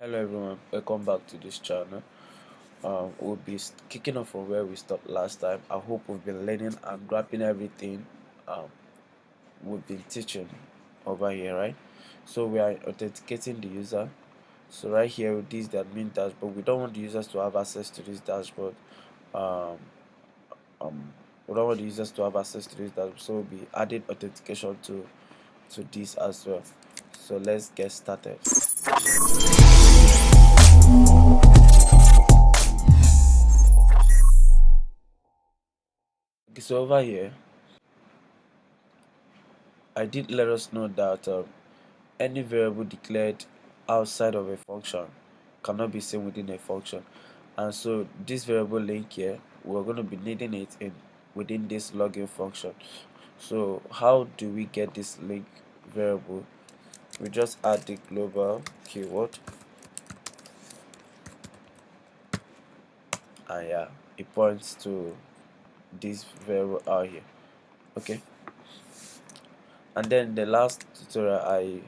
Hello everyone, welcome back to this channel. We'll be kicking off from where we stopped last time. I hope we've been learning and grabbing everything um, we've been teaching over here, right? So we are authenticating the user. So right here, this is the admin dashboard. We don't want the users to have access to this dashboard. Um, um, we don't want the users to have access to this dashboard. So we'll be adding authentication to this as well. So let's get started. Okay, so over here I did let us know that any variable declared outside of a function cannot be seen within a function, and so this variable link here, we're going to be needing it in within this login function. So how do we get this link variable? We just add the global keyword, and yeah, it points to this variable out here. Okay, and then the last tutorial I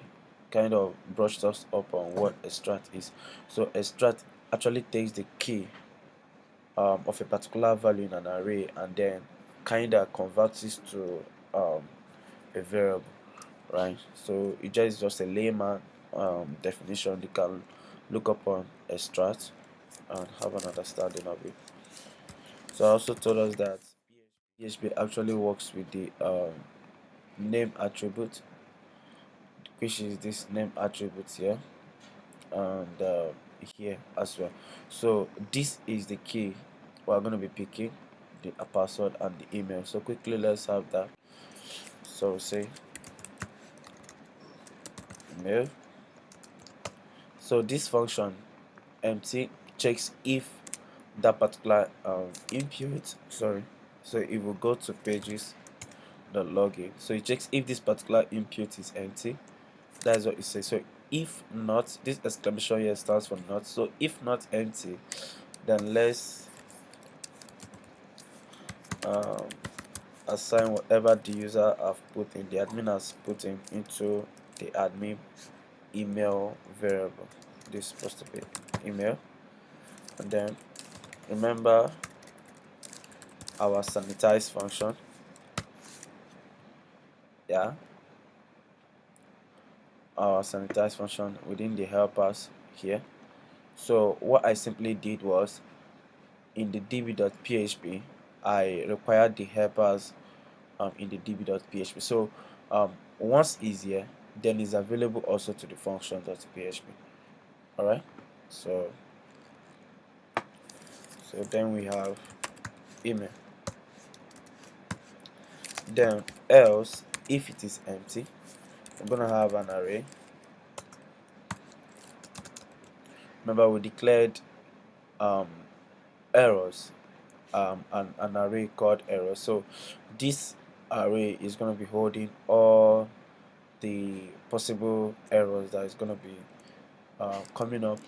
kind of brushed us up on what extract is. So extract actually takes the key of a particular value in an array and then kind of converts it to a variable, right? So it just a layman definition. You can look up on extract and have an understanding of it. So I also told us that PHP actually works with the name attribute, which is this name attribute here, and here as well. So this is the key we're going to be picking, the password and the email. So quickly let's have that. So say email. So this function empty checks if that particular input, sorry, so it will go to pages the login. So it checks if this particular input is empty. That's what it says. So if not, this exclamation here stands for not. So if not empty, then let's um, assign whatever the user have put in, the admin has put in, into the admin email variable. This is supposed to be email, and then remember our sanitize function. Yeah, our sanitize function within the helpers here. So what I simply did was, in the db.php, I required the helpers in the db.php. So once is here, then is available also to the function.php. All right. So then we have email. Then else, if it is empty, I'm gonna have an array. Remember we declared um, errors, an array called errors. So this array is gonna be holding all the possible errors that is gonna be coming up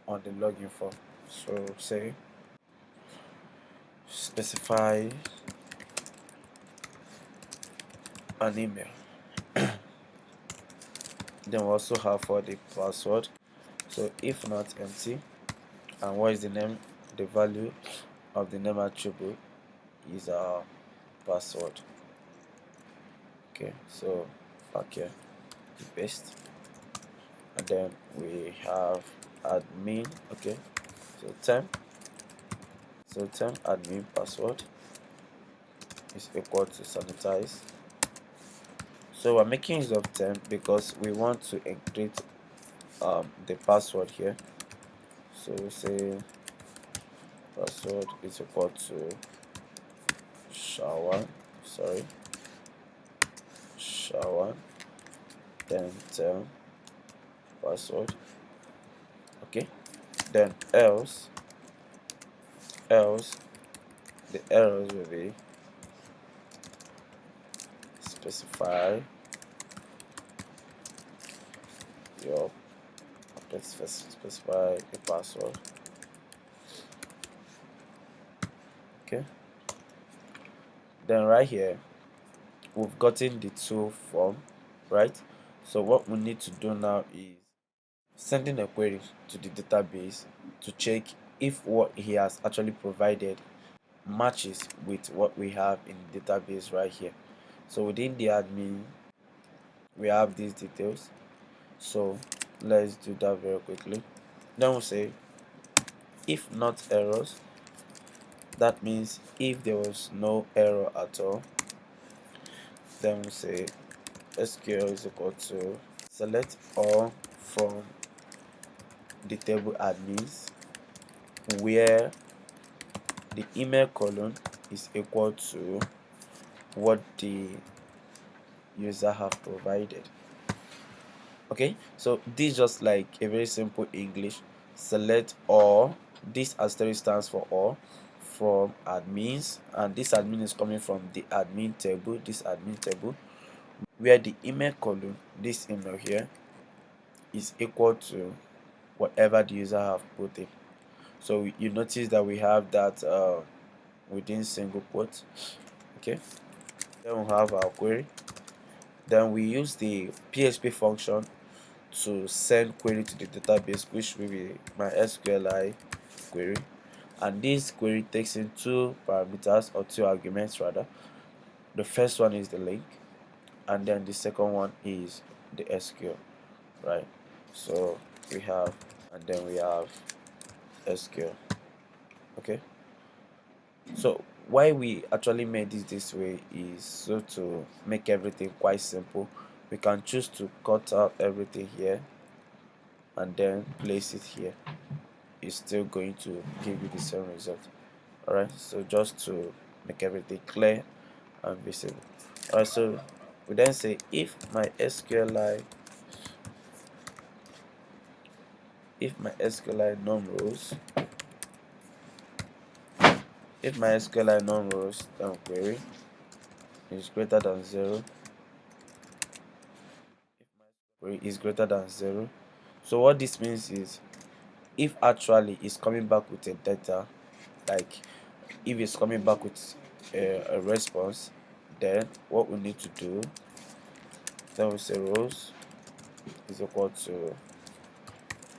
on the login form. So say specify an email. Then we also have for the password. So if not empty, and what is the name, the value of the name attribute is our password. Okay, so back here we paste, and then we have admin. Okay, so temp admin password is equal to sanitize. So we're making use of temp because we want to encrypt the password here. So we say password is equal to sha1, sorry, sha1, then temp password. Okay, then else the errors will be specify your, let's specify the password. Okay, then right here we've gotten the two form, right? So what we need to do now is sending a query to the database to check if what he has actually provided matches with what we have in the database right here. So within the admin, we have these details. So let's do that very quickly. Then we'll say if not errors, that means if there was no error at all, then we'll say SQL is equal to select all from the table admins where the email column is equal to what the user have provided. Okay, so this just like a very simple English. Select all, this asterisk stands for all, from admins, and this admin is coming from the admin table, this admin table, where the email column, this email here, is equal to whatever the user have put in. So you notice that we have that within single quotes. Okay, then we have our query. Then we use the PHP function to send query to the database, which will be my SQLi query, and this query takes in two parameters, or two arguments rather. The first one is the link, and then the second one is the SQL, right? So we have, and then we have SQL. Okay, so why we actually made this way is so to make everything quite simple. We can choose to cut out everything here and then place it here. It's still going to give you the same result. Alright, so just to make everything clear and visible. Alright, so we then say if my SQLi num rows, then query is greater than 0, query is greater than 0. So what this means is, if actually it's coming back with a data, like if it's coming back with a response, then what we need to do, then we say rows is equal to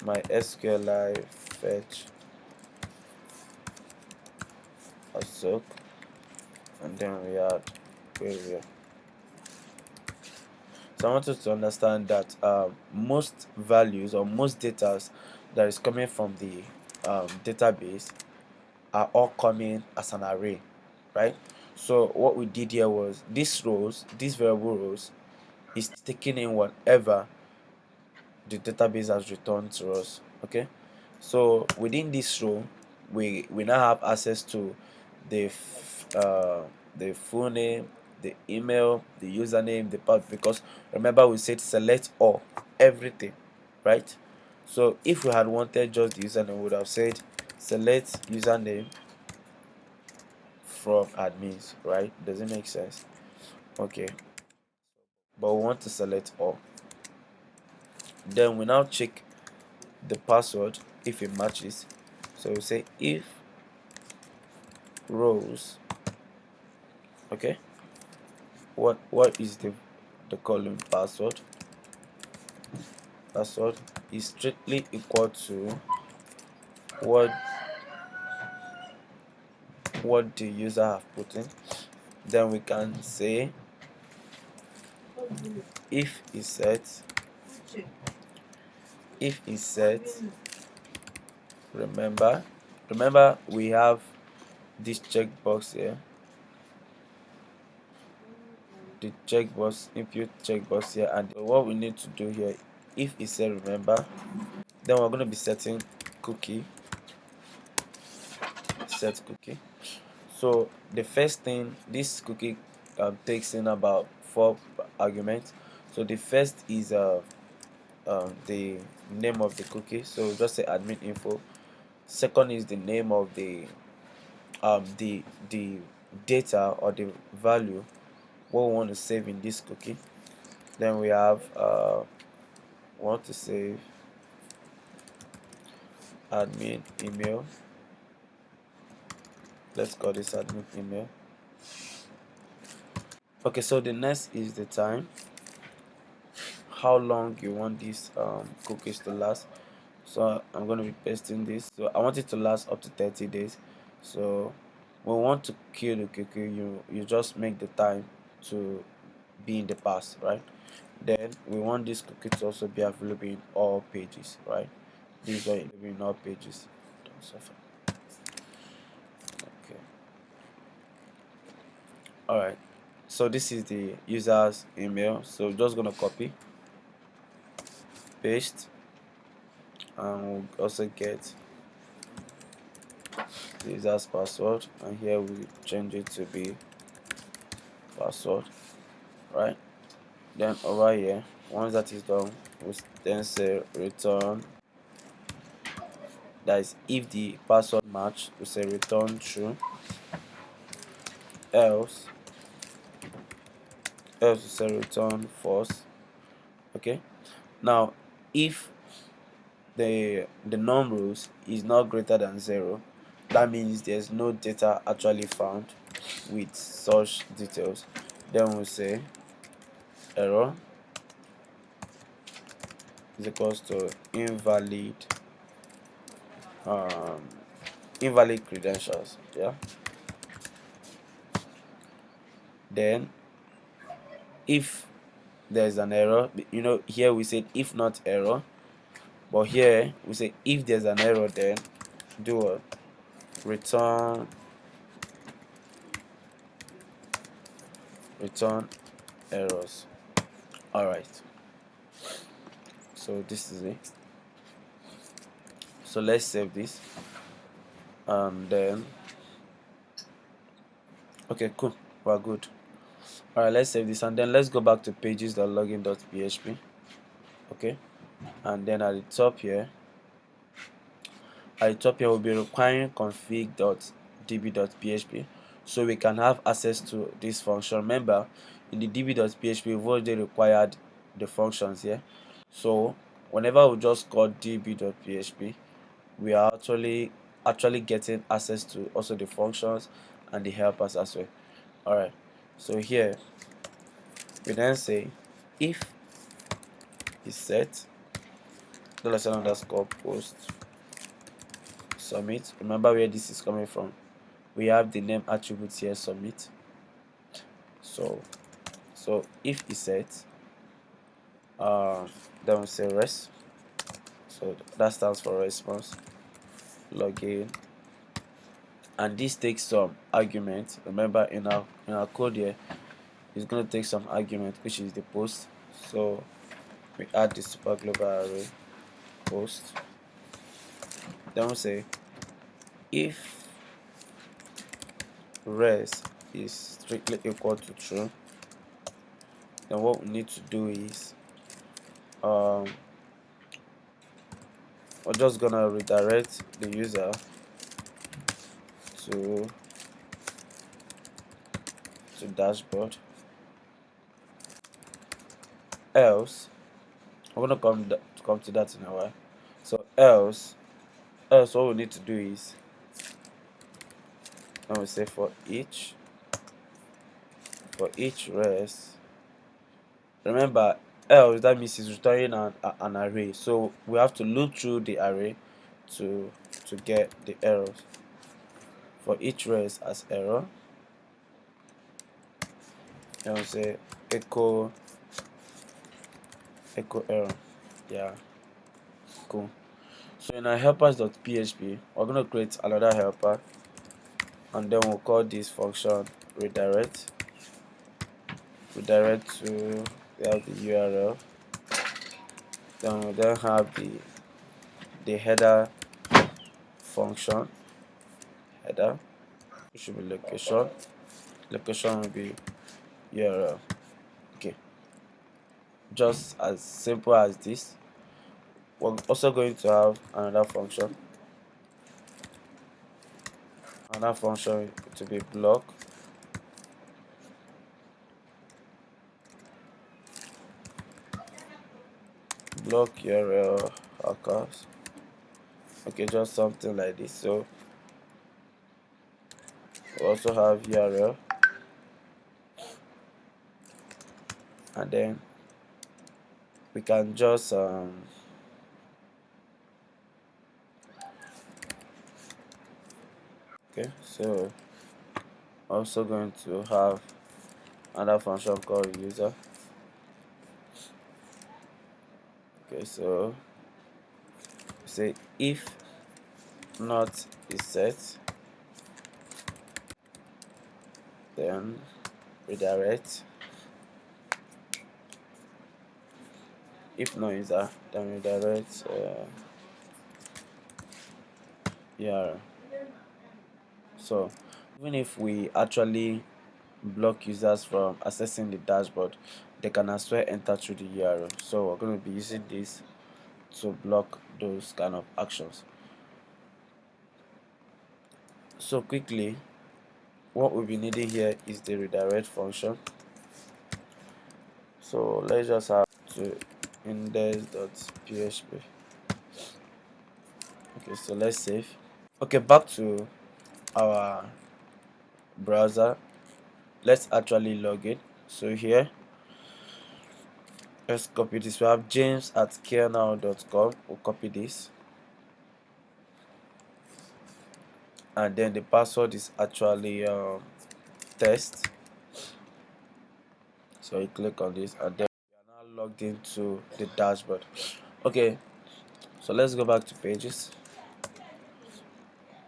my SQLi fetch a soak, and then we add query. So I want you to understand that most values or most data that is coming from the database are all coming as an array, right? So what we did here was these variable rows is taking in whatever the database has returned to us. Okay, so within this row, we now have access to the the full name, the email, the username, the path, because remember we said select all, everything, right? So if we had wanted just the username, we would have said select username from admins, right? Does it make sense? Okay, but we want to select all. Then we now check the password if it matches. So we say if rows, okay, what is the column password is strictly equal to what the user have put in. Then we can say if is set, remember we have this checkbox here, the checkbox, input checkbox here, and what we need to do here, if is set remember, then we're going to be setting cookie, set cookie. So the first thing, this cookie takes in about 4 arguments. So the first is the name of the cookie, so just say admin info. Second is the name of the data or the value what we want to save in this cookie. Then we have want to save admin email. Let's call this admin email. Okay, so the next is the time, how long you want these cookies to last. So I'm going to be pasting this. So I want it to last up to 30 days. So when we want to kill the cookie, you just make the time to be in the past, right? Then we want this cookie to also be available in all pages, right? These are available in all pages. Don't suffer. Okay. All right. So this is the user's email. So we're just gonna copy, paste, and we'll also get the user's password. And here we change it to be password, right? Then over here, once that is done, we then say return. That is, if the password match, we say return true. Else, we say return false. Okay. Now, if the numbers is not greater than 0, that means there's no data actually found with such details. Then we say error is equals to um, invalid credentials. Yeah. Then if there's an error, here we said if not error, but here we say if there's an error, then do a return errors. All right, so this is it. So let's save this, and then okay, cool, we're good. All right, let's save this, and then let's go back to pages.login.php. Okay, and then at the top here we'll be requiring config.db.php, so we can have access to this function. Remember, in the db.php we've already required the functions here, so whenever we just call db.php, we are actually getting access to also the functions and the helpers as well. All right, so here we then say if is set $underscore post submit. Remember where this is coming from. We have the name attributes here, submit. So if is set, then we say res. So that stands for response login, and this takes some argument. Remember, in our code here, it's going to take some argument, which is the post. So we add the super global array post. Then we say if res is strictly equal to true, then what we need to do is we're just gonna redirect the user to dashboard. Else, I'm gonna come to that in a while. So else what we need to do is, and we say for each res. Remember, else, that means it's returning an array, so we have to loop through the array to get the errors. For each res as error, and we say echo error. Yeah, cool. So in our helpers.php, we're going to create another helper, and then we'll call this function redirect to, we have the URL, then we then have the header function, header, which should be location will be URL. Okay, just as simple as this. We're also going to have another function to be block URL hackers. Okay, just something like this. So we also have URL, and then we can just Okay, so also going to have another function called user. Okay, so say if not is set, then redirect. If no user, then redirect URL. So even if we actually block users from accessing the dashboard, they can as well enter through the URL. So we're going to be using this to block those kind of actions. So quickly, what we'll be needing here is the redirect function. So let's just have to index.php. Okay, so let's save. Okay, back to our browser. Let's actually log in. So here, let's copy this. We have james@carenow.com. We'll copy this, and then the password is actually test. So you click on this, and then we are now logged into the dashboard. Okay, so let's go back to pages,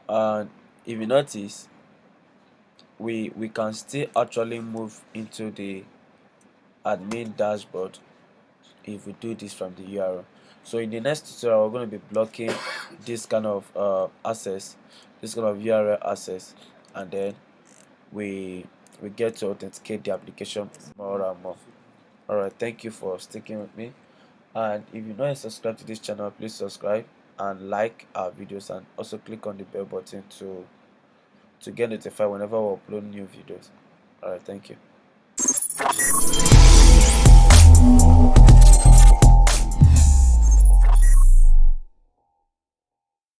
and if you notice, we can still actually move into the admin dashboard if we do this from the URL. So in the next tutorial, we're going to be blocking this kind of access, this kind of URL access, and then we get to authenticate the application more and more. Alright, thank you for sticking with me, and if you're not subscribed to this channel, please subscribe and like our videos, and also click on the bell button to get notified whenever we upload new videos. Alright, thank you.